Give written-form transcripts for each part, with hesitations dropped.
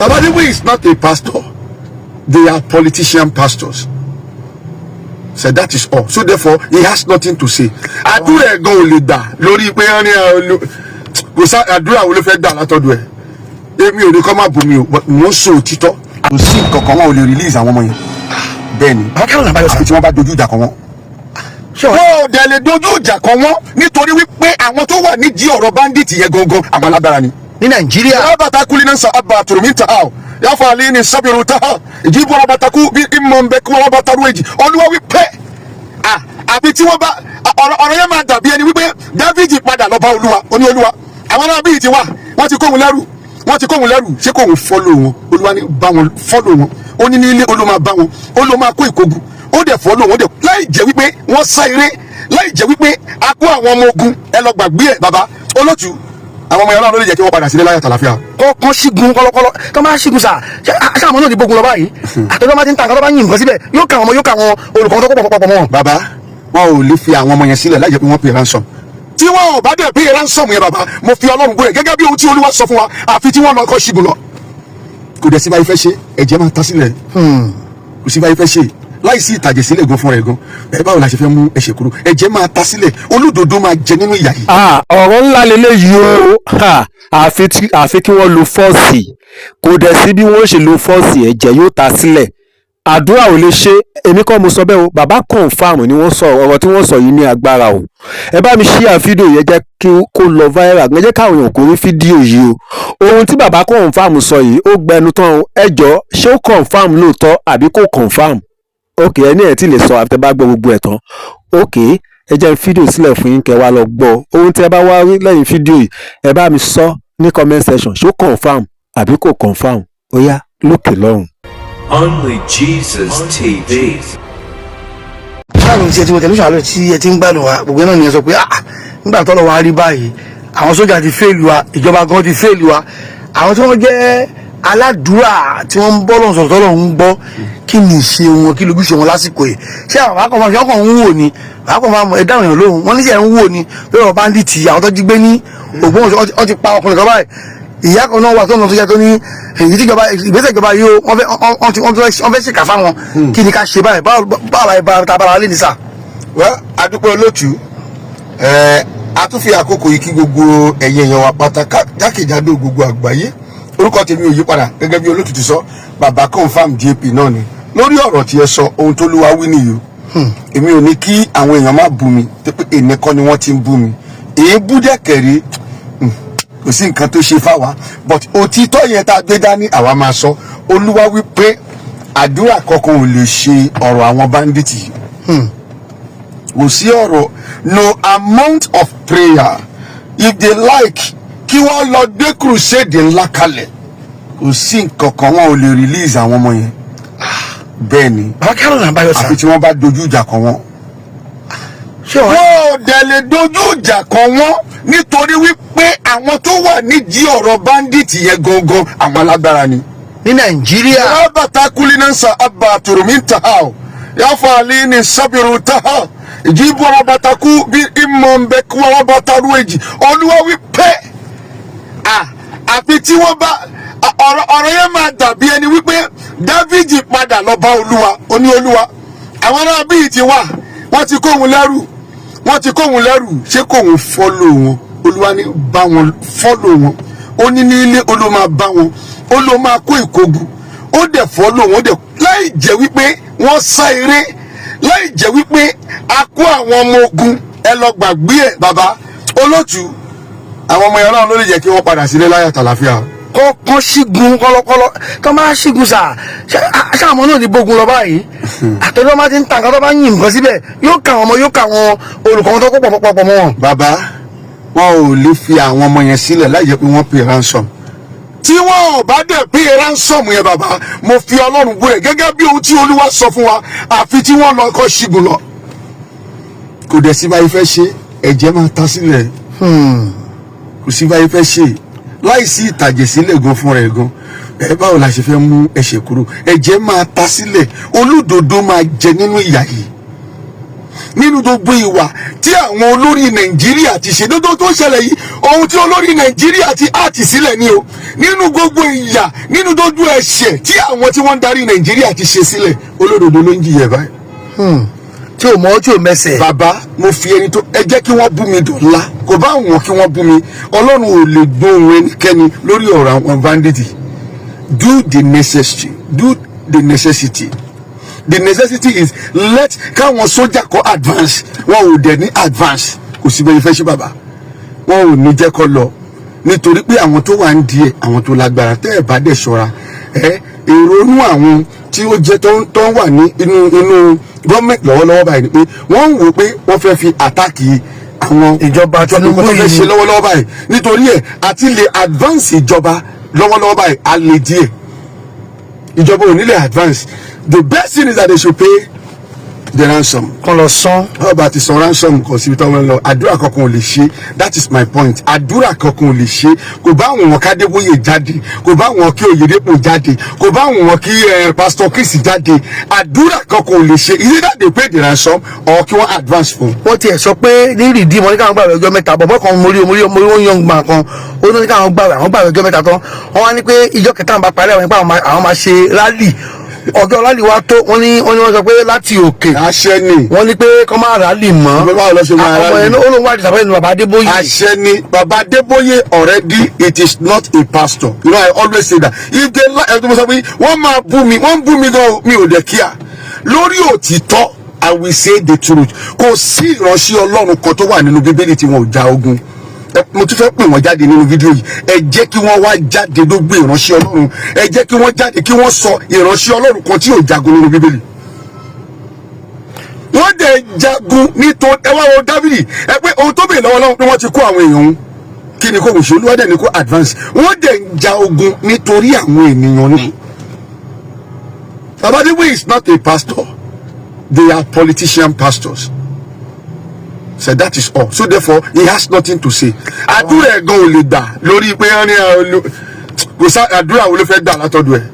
Adeboye is not a pastor. They are politician pastors. So that is all. So therefore, he has nothing to say. Adura go leader. Lori pe ani kò sá àdúrà wo ló fẹ́ gbà látọ̀dọ̀ ẹ̀. Èmi ò ní kọ́ máa bù mí o, mo sọ òtítọ́. Kò sí nǹkankan wọn ò lè release àwọn ọmọ yẹn. Bẹ́ẹ̀ni. Àfi tí wọ́n bá dojú ìjà kọ wọ́n. Wọ́n ò dẹ̀ lè dojú ìjà kọ wọ́n nítorí wípé àwọn tó wà nídìí ọ̀rọ̀ bandit yẹn gangan àwọn alágbára ni. Ní Nàìjíríà. Abata kulina sa abata minta hao. Ya fali ni sabiru taha. Ijibu abata ku bi imombe ku abata rueji. Olúwa wí pé àbí tí wọ́n bá ọ̀rọ̀ yẹn máa dàbí ẹni wípé Dáfídì padà lọ bá Olúwa, ó ní Olúwa. Àwọn náà bí ti wà, wọ́n ti kóhun lẹ́rù. Wọ́n ti kóhun lẹ́rù, ṣé kóhun follow wọn. Olúwa ní bá wọn follow wọn. Ó ní ilé Olúwa máa bá wọn. Olúwa máa kó ìkógun. Ó dẹ̀ follow wọn dẹ̀ láì jẹ́ wípé wọ́n sá eré, láì jẹ́ wípé a kó àwọn ọmọ ogun ẹ lọ gbàgbé ẹ̀ bàbá olótù. Àwọn ọmọ Ọlọ́run ló lè jẹ́ kí wọ́n padà sílé láyọ̀ tàlàfíà. Kọ́kọ́ ṣígun kọ́lọ́kọ́lọ́ tó máa ṣígun sà ṣé àwọn náà ti gbógun lọ báyìí àtọ́jọ́ máa ti ń ta nǹkan tó bá yìn nǹkan síbẹ̀ yóò ká àwọn olùkọ́ tó pọ̀ mọ́. Bàbá wọn ò lè fi àwọn ọmọ yẹn sílẹ̀ láì jẹ́ pé wọ́n pè ransom. Tí wọn ò bá dẹ̀ pé ransom yẹn bàbá mo fi Ọlọ́run búrẹ̀ gẹ́gẹ́ bí ohun tí Olúwa sọ fún wa àfi tí wọ́n lọ kọ́ ṣígun lọ. Kò dẹ̀ sí báyìí fẹ́ ṣe ẹ̀jẹ̀ máa ta sílẹ̀. Kò sí báyìí fẹ́ ṣe láìsí ìtàjẹ̀ sílẹ̀ gan fún rẹ̀ gan ẹ báwo la ṣe fẹ́ mú ẹ̀ṣẹ̀ kúrò ẹ̀jẹ̀ máa ta sílẹ̀ olódodo máa jẹ nínú ìyà yìí. ọ̀rọ̀ ńlá lélẹ́yìí o àfi kí wọ́n lo fọ́ọ̀sì kò dẹ̀ sí bí wọ́n ṣe lo fọ́ọ̀sì ẹ̀jẹ̀ yóò ta sílẹ̀ àdúrà ò lè ṣe èmi kọ́ mo sọ bẹ́ẹ̀ o bàbá confam ni wọ́n sọ ọ̀rọ̀ tí wọ́n sọ yìí ní agbára o ẹ bá mi share fídíò yẹn jẹ́ kó lọ viral ẹ jẹ́ káwọn èèyàn kò rí fídíò yìí o ohun tí bàbá confam sọ yìí ó gbẹnu tán ẹ jọ ṣé ó confam lóòótọ́ àbí kò confam ok ẹni ẹ ti lè sọ àti bá gbọ́ gbogbo ẹ̀ tán ok ẹ jẹ́ fídíò sílẹ̀ fún yín kẹ́ wá lọ gbọ́ ohun tí ẹ bá wá rí lẹ́yìn fídíò yìí ẹ bá mi sọ ní comment section ṣó confam àbí kò confam ó yá lókè lọ́rùn. Only Jesus TV. Báwo ti ẹ ti wọ tẹlifíṣàn àlọ́ tí ẹ ti ń gbádùn wa gbogbo náà ni ẹ sọ pé nígbà tọ́lọ̀ wa rí báyìí àwọn sójà ti fẹ́ẹ̀lì wa ìjọba gan ti fẹ́ẹ̀lì wa àwọn tí wọ́n jẹ́ aládùúrà tí wọ́n ń bọ́ lọ́n sọ̀rọ̀ tọ́lọ̀ ń gbọ́ kí ni ìṣe wọn kí lójúṣe wọn lásìkò yìí ṣé àwọn akọ̀mọ̀ fi ọkàn ń wò ni àkọ́mọ̀ àmọ̀ ẹ̀dá èèyàn lóhùn wọ́n níṣẹ́ ń wò ni lórí ọ̀rọ̀ báńdíìtì àwọn tó jí gbé ní Ògbómọ̀ṣọ́ ọ ti pa ọkùnrin kan báyìí ìyá kan náà wà tó ń lọ tó yẹ tó ní èyí tí ìgbésẹ̀ ìjọba yìí wọ́n fẹ́ ṣèkà fáwọn kí ni ká ṣe báyìí báwa ta bára lé ní sà. wọ́n adúpẹ́ olóòtú a tún fi àkókò yìí kí gbogbo ẹ̀yin èèyàn wa pátá jákèjádò gbogbo àgbáyé orúkọ tèmi ò yí padà gẹ́gẹ́ bí olóòtú ti sọ bàbá confam DP náà ni lórí ọ̀rọ̀ tí ẹ sọ ohun tó lúwa wí nìyí èmi ò ní kí àwọn èèyàn má bú mi pé èmi kọ́ ni wọ́n ti ń bú mi èébú dẹ̀kẹ̀rẹ́ kò sí nǹkan tó ṣe fáwa but òtítọ́ yẹn tá a gbé dání àwa máa sọ olúwa wí pé àdúrà kankan ò lè ṣe ọ̀rọ̀ àwọn bandits kò sí ọ̀rọ̀ no amount of prayer if they like kí wọ́n lọ gbé crusade ńlá kalẹ̀ kò sí nǹkan kan wọn ò lè release àwọn ọmọ yẹn bẹ́ẹ̀ ni àfi tí wọ́n bá dojú ìjà kan wọn. wọ́n ò dẹ̀ lè dojú ìjà kan wọn nítorí wípé àwọn tó wà nídìí ọ̀rọ̀ bandit yẹn gangan àwọn alágbára ni. Ní Nàìjíríà. abata kulina sa abata minta hao ya fali ni sabiru taha ijibu abata ku bi imombe ku abata rueji Olúwa wí pé àfi tí wọ́n bá ọ̀rọ̀ yẹn máa dàbí ẹni wípé Dáfídì padà lọ bá Olúwa, ó ní Olúwa àwọn náà bí ti wà wọ́n ti kóhun lẹ́rù ṣé kóhun follow wọn. Olúwa ní bá wọn follow wọn ó ní ilé Olúwa máa bá wọn Olúwa máa kó ìkógun ó dẹ̀ follow wọn dẹ̀ láì jẹ́ wípé wọ́n sá eré láì jẹ́ wípé a kó àwọn ọmọ ogun ẹ lọ gbàgbé ẹ̀ bàbá olóòtú àwọn ọmọ Ọlọ́run ló lè jẹ́ kí wọ́n padà sílé láyọ̀ tàlàfíà. Kọ́kọ́ ṣígun kọ́lọ́kọ́lọ́ tó máa ṣígun sà ṣé àwọn náà ti gbógun lọ báyìí àtọ́jọ́ máa ti ń ta nǹkan tó bá yìn nǹkan síbẹ̀ yóò ká àwọn olùkọ́ tó kó pọ̀ mọ́ wọn. Bàbá wọn ò lè fi àwọn ọmọ yẹn sílẹ̀ láì jẹ́ pé wọ́n pè ransom. Tí wọn ò bá dẹ̀ pé ransom yẹn bàbá mo fi Ọlọ́run bú ẹ̀ gẹ́gẹ́ bí ohun tí Olúwa sọ fún wa àfi tí wọ́n lọ kọ́ ṣígun lọ. Kò dẹ̀ sí báyìí fẹ́ ṣe ẹ̀jẹ̀ máa ta sílẹ̀ kò sí báyìí fẹ́ ṣe láìsí ìtàjẹ̀ sílẹ̀ gan fún rẹ̀ gan ẹ báwo la ṣe fẹ́ mú ẹ̀ṣẹ̀ kúrò ẹ̀jẹ̀ máa ta sílẹ̀ olódodo máa jẹ nínú ìyà yìí nínú gbogbo ìwà tí àwọn olórí Nàìjíríà ti ṣe dódó tó ń ṣẹlẹ̀ yìí ohun tí olórí Nàìjíríà ti àti sílẹ̀ ni o nínú gbogbo ìyà nínú gbogbo ẹ̀ṣẹ̀ tí àwọn tí wọ́n ń darí Nàìjíríà ti ṣe sílẹ̀ olódodo ló ń jìyà báyìí. tí o mọ̀ tí o mẹsẹ̀. bàbá mo fi ẹni tó ẹ jẹ́ kí wọ́n bú mi dọ̀la kò bá wọn kí wọ́n bú mi Ọlọ́run ò lè gbóhùn ẹnikẹ́ni lórí ọ̀rọ̀ àwọn bandits. Do the necessary. Do the necessity. The necessity is let káwọn sójà kó advance wọn ò dẹ̀ ní advance kò sí bẹ́ẹ̀ fẹ́ ṣe bàbá wọn ò ní jẹ́ kó lọ nítorí pé àwọn tó wà ń di ẹ̀ àwọn tó lágbára tẹ́ ẹ̀ bá dẹ̀ ṣọ́ra ìrònú àwọn tí ó jẹ́ tó wà ní inú gọ́ọ̀mẹ̀ntì lọ́wọ́lọ́wọ́ báyìí ni pé wọ́n ń wò pé wọ́n fẹ́ fi àtàkì àwọn ìjọba Tinubu tó fẹ́ ṣe lọ́wọ́lọ́wọ́ báyìí nítorí ẹ̀ àti lè advance ìjọba lọ́wọ́lọ́wọ́ báyìí a lè díẹ̀ ìjọba ò nílẹ̀ advance. The best thing is that they should pay the ransom. Kàn lọ san. Ọba ti san ransom kò síbi tí wọ́n lọ àdúrà kankan ò lè ṣe that is my point àdúrà kankan ò lè ṣe kò bá àwọn kí Adeboye jáde kò bá àwọn kí Oyedepo jáde kò bá àwọn kí Pastor Chris jáde àdúrà kankan ò lè ṣe either they pay the ransom or kí wọ́n advance fún. wọ́n tiẹ̀ sọ pé ní rìdí mọ́ ní káwọn gbàgbé ọjọ́ mẹ́ta bọ̀bọ̀ kan mórí wọ́n yan gbà kan ó ní káwọn gbàgbé ọjọ́ mẹ́ta tán wọ́n wá ní pé ìjọ kẹta ń bá parí àwọn máa ṣe rálì ọjọ́ rálì wa tó wọ́n sọ pé láti òkè àṣẹ ni wọ́n ní pé kọ́ máa rálì mọ́ báwo lọ ṣe máa rálì ọmọ ẹni olóhùn wà dìsàbẹ́ ní bàbá Adébóyè. àṣẹ ni bàbá Adébóyè already it is not a pastor you know I always say that if they like ẹ tó mọ sọ pé wọ́n máa bú mi wọ́n bú mi gan mi ò dẹ̀ kíá lórí òtítọ́ I will say the truth kò sí ìránṣẹ́ Ọlọ́run kan tó wà nínú Bíbélì tí wọn ò ja ogun mo tún fẹ́ pè wọ́n jáde nínú fídíò yìí ẹ jẹ́ kí wọ́n wá jáde ló gbé ìránṣẹ́ Ọlọ́run ẹ jẹ́ kí wọ́n jáde kí wọ́n sọ ìránṣẹ́ Ọlọ́run kan tí ò jagun nínú Bíbélì wọ́n dẹ̀ jagun nítorí ẹ wá wo Dávìdì ẹ pé ohun tó bèèrè lọ́wọ́ ni wọ́n ti kó àwọn èèyàn òun kí ni kò wò ṣe Olúwa dẹ̀ ni kò advance wọ́n dẹ̀ ń ja ogun nítorí àwọn ènìyàn ni. Baba Adeboye is not a pastor they are politician pastors. So that is all. So therefore, he has nothing to say. Àdúrà ẹ̀gan ò lè gbà lórí pé wọ́n ní kò sá àdúrà wo ló fẹ́ gbà látọ̀dọ̀ ẹ̀.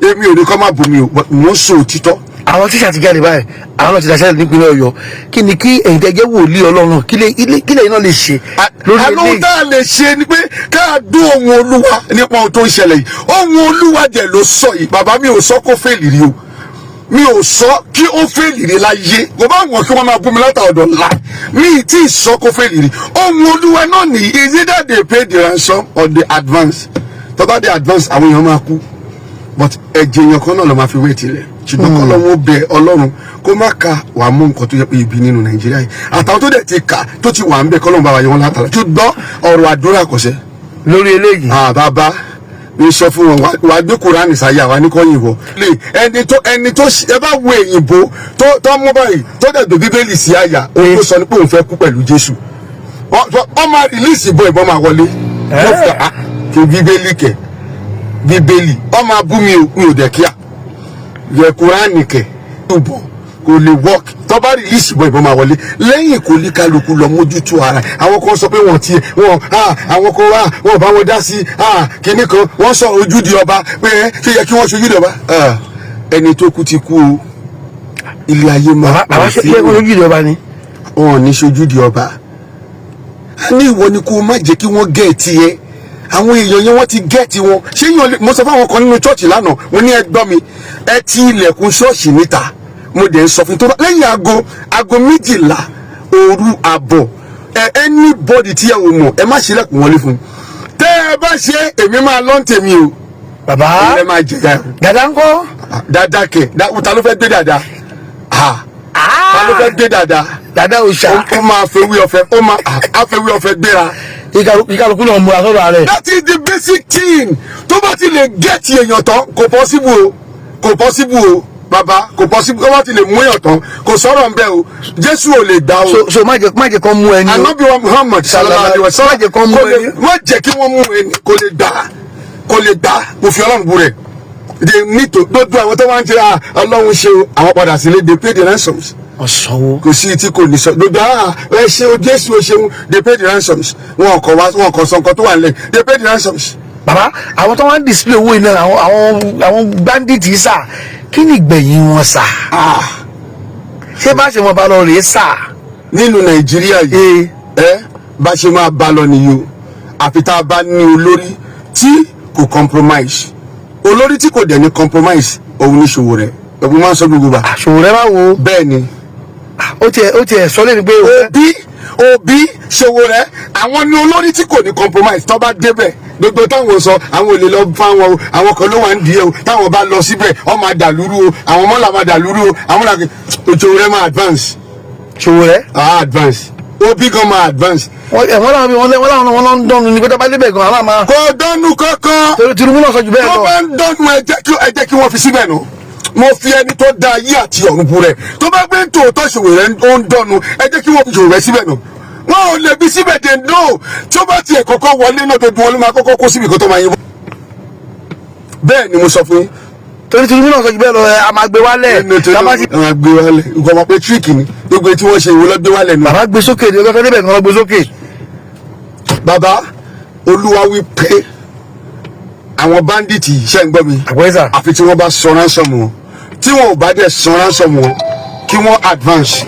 Èmi ò ní kọ́ máa bù mí o, mo ń sọ òtítọ́. Àwọn tíṣà ti jáde báyìí, àwọn náà ti dáṣẹ́ nípínlẹ̀ Ọ̀yọ́. Kí ni kí ẹ̀yin tẹ́ jẹ́ wòlíì Ọlọ́run kí lẹ́yìn náà lè ṣe lórí eléyìí? Àwọn tá a lè ṣe ni pé ká dún ohùn Olúwa nípa ohun tó ń ṣẹlẹ̀ yìí. Ohùn Olúwa jẹ̀ ló sọ yìí. Bàbá mi ò sọ kó fèlì rí o. Mi ò sọ kí ó fèlì rí láyé kò bá wọn kí wọn máa bú mi látà ọ̀dọ̀ ńlá mi tí ì sọ kó fèlì rí ohun Olúwa náà ní is either they pay the ransom or the advance tó bá the advance àwọn èèyàn máa kú but ẹ̀jẹ̀ èèyàn kan náà ló máa fi wé tilẹ̀ ṣùgbọ́n kọ́ lọ́wọ́ bẹ Ọlọ́run kó má ka wà á mú nǹkan tó yẹ pé ibi nínú Nàìjíríà yìí àtàwọn tó dẹ̀ ti kà tó ti wà ń bẹ kọ́ lọ́wọ́ bá wa yẹ wọn látara ṣùgbọ́n ọ̀rọ̀ àdúrà kò ṣe. lórí eléyìí. bàbá ní sọ fún wọn wàá gbé Kùránì sáyà wà ní kọ́ yìnbọn. ẹni tó ẹ bá wo èyìnbó tó mú báyìí tó dẹ̀ gbé Bíbélì sí àyà òun tó sọ ní pé òun fẹ́ kú pẹ̀lú Jésù. wọ́n máa rìlíìsì ìbọn máa wọlé. kí Bíbélì kẹ̀ Bíbélì wọ́n máa bú mi ò dẹ̀ kíá. yẹ Kùránì kẹ̀ kò lè work tó bá release ìbọn máa wọlé lẹ́yìn kò ní kálukú lọ mójútó ara àwọn kan sọ pé àwọn kan wọn bá wọn dá sí kíní kan wọ́n sọ ojúdi ọba pé ṣé yẹ kí wọ́n ṣojúdi ọba ẹni tó kú ti kú o ilé ayé máa àwọn ṣe yẹ kó ojúdi ọba ni. wọn ò ní ṣojúdi ọba a ní ìwọ ni kó má jẹ́ kí wọ́n gẹ̀ẹ́tì ẹ àwọn èèyàn yẹn wọ́n ti gẹ̀ẹ́tì wọn ṣé yàn mo sọ fáwọn kan nínú ṣọ́ọ̀ṣì lánàá mo ní ẹ gbọ́ mi ẹ ti ilẹ̀kùn ṣọ́ọ̀ṣì níta mo dẹ̀ ń sọ fún tó bá lẹ́yìn aago 12 òru àbọ̀ anybody tí ẹ ò mọ̀ ẹ má ṣílẹ̀kùn wọlé fún tẹ́ ẹ bá ṣe èmi máa lọ́n tèmi o. bàbá ẹ máa jẹ̀yà o. dada ńkọ́. dada kẹ ta ló fẹ́ gbé dada ta ló fẹ́ gbé dada. dada òòṣà. ó máa fẹ́wé ọ̀fẹ́ ó máa àfẹ́wé ọ̀fẹ́ gbéra. ìkàlùkù náà múra sọ́dọ̀ rẹ̀. that is the basic thing tó bá ti lè gẹ̀ẹ́tì èèyàn tán kò possible o baba kò possible kó wá ti lè mú èèyàn tán kò sọ̀rọ̀ ń bẹ́ o Jésù ò lè gbà o. so má jẹ́ kán mú ẹni o. Ànábì wa Muhammad sallallahu alaihi wasallam má jẹ́ kán mú ẹni. má jẹ́ kí wọ́n mú ẹni kò lè gbà mo fi Ọlọ́run bú rẹ̀ they need to dodo àwọn tó wá ń tẹ Ọlọ́run ṣe o àwọn padà sílé they pay the ransoms. ọ̀sánwó. kò sí tí kò ní sọ dodo ẹ ṣe o Jésù o ṣeun they pay the ransoms wọn kò sọ nǹkan tó wà nílẹ̀ they pay the ransoms. bàbá àwọn tó wá ń display owó iná àwọn bandits sà kí ni ìgbẹ̀yìn wọn sà. ṣé bá ṣe wọn bá lọ rèé sà nínú nàìjíríà yìí bá ṣe máa bá lọ nìyí o àfi tá a bá ní olórí tí kò compromise olórí tí kò dẹ̀ ní compromise òun ní Sowore ẹ̀bùn máa ń sọ gbogbo bá. Sowore bá wo. bẹ́ẹ̀ ni. ó tiẹ̀ sọ lẹ́nu pé. Obi Sowore àwọn ní olórí tí kò ní compromise tó bá débẹ̀ gbogbo táwọn sọ àwọn olè lọ fún àwọn kan ló wà ń di ẹ o táwọn bá lọ síbẹ̀ ọ máa dàlúrú o àwọn mọ́là máa dàlúrú o àwọn làkè Sowore máa advance. Sowore. Advance. Obi gan máa advance. wọ́n làwọn ń dọ́nu ní pé tó bá débẹ̀ gan àwọn máa. kò dọ́nu kankan. Tinubu náà sọ jù bẹ́ẹ̀ lọ. tó bá ń dọ́nu ẹ jẹ́ kí wọ́n fi síbẹ̀ nù. mo fi ẹni tó da ayé àti ọ̀run bu rẹ̀ tó bá gbé tòótọ́ Sowore ó ń dọ́nu ẹ jẹ́ kí wọ́n fi Sowore síbẹ̀ nù. wọn ò lè bí síbẹ̀ dé no tí ó bá tiẹ̀ kọ́kọ́ wọlé náà dodo wọn ló máa kọ́kọ́ kó síbi kó tó máa yín. bẹ́ẹ̀ ni mo sọ fún yín. torí Tinubu náà sọ jù bẹ́ẹ̀ lọ a máa gbé wálẹ̀. a máa gbé wálẹ̀ nǹkan ọmọ pé tíríkì ni gbogbo tí wọ́n ṣe ìwé lọ́gbé wálẹ̀ nù. bàbá gbé sókè ni ọlọ́fẹ́ débẹ̀ kan lọ gbé sókè. bàbá Olúwa wí pé àwọn báńdíìtì ṣe ń gbọ́ mi àfi tí wọ́n bá sọ ránṣọ́mù wọn tí wọn ò bá dẹ̀ sọ ránṣọ́mù wọn kí wọ́n advance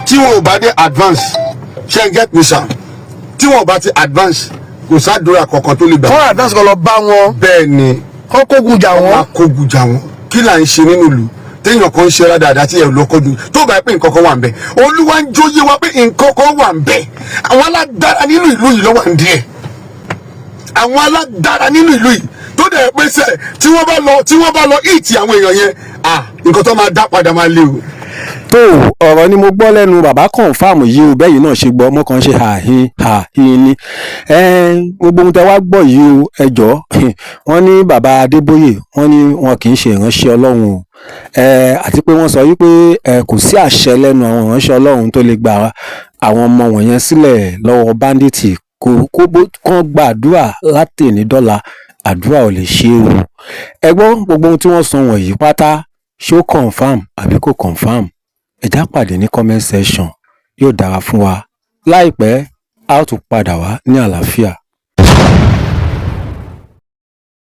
tí wọn ò bá dẹ̀ advance ṣe ń get me sir tí wọn ò bá ti advance kò sádùúrà kankan tó lè gbà. kọ́ advance kọ́ lọ bá wọn. bẹ́ẹ̀ ni kọ́ kógun jà wọ́n. kọ́ kógun jà wọ́n kí là ń ṣe nínú ìlú téèyàn kan ń ṣe rádaràdà tí ẹ̀ lọ́kọ́dù tó bá yẹ pé nǹkan kan wà ń bẹ̀ Olúwa ń jóyè wa pé nǹkan kan wà ń bẹ̀ àwọn alágbára nínú ìlú yìí ló wà ń díẹ̀ àwọn alágbára nínú ìlú yìí tó dẹ̀ pé sẹ́ tí wọ́n bá lọ ìtì àwọn èèyàn yẹn nǹkan tó máa dá padà máa lé o. tó ọ̀rọ̀ ni mo gbọ́ lẹ́nu bàbá kọ̀ǹfàmù yìí o bẹ́yìn náà ṣe gbọ́ ọmọ kan ṣe àhín ni gbogbo ohun tẹ́ wá gbọ́ yìí o ẹjọ́ wọ́n ní bàbá Adébóyè wọ́n ní wọn kì í ṣe ìránṣẹ́ Ọlọ́run o àti pé wọ́n sọ wípé kò sí àṣẹ lẹ́nu àwọn ìránṣẹ́ Ọlọ́run tó lè gba àwọn ọmọ wọ̀nyẹn sílẹ̀ lọ́wọ́ báńdíìtì kán gbàdúrà láti ní dọ́là àdúrà ò lè ṣe é o ẹgbọ́n gbogbo ohun tí wọ́n sọ wọ̀nyí pátá ṣó confam àbí kò confam ẹ̀já pàdé ní comment section yóò dára fún wa láìpẹ́ a ó tún padà wá ní àlàáfíà.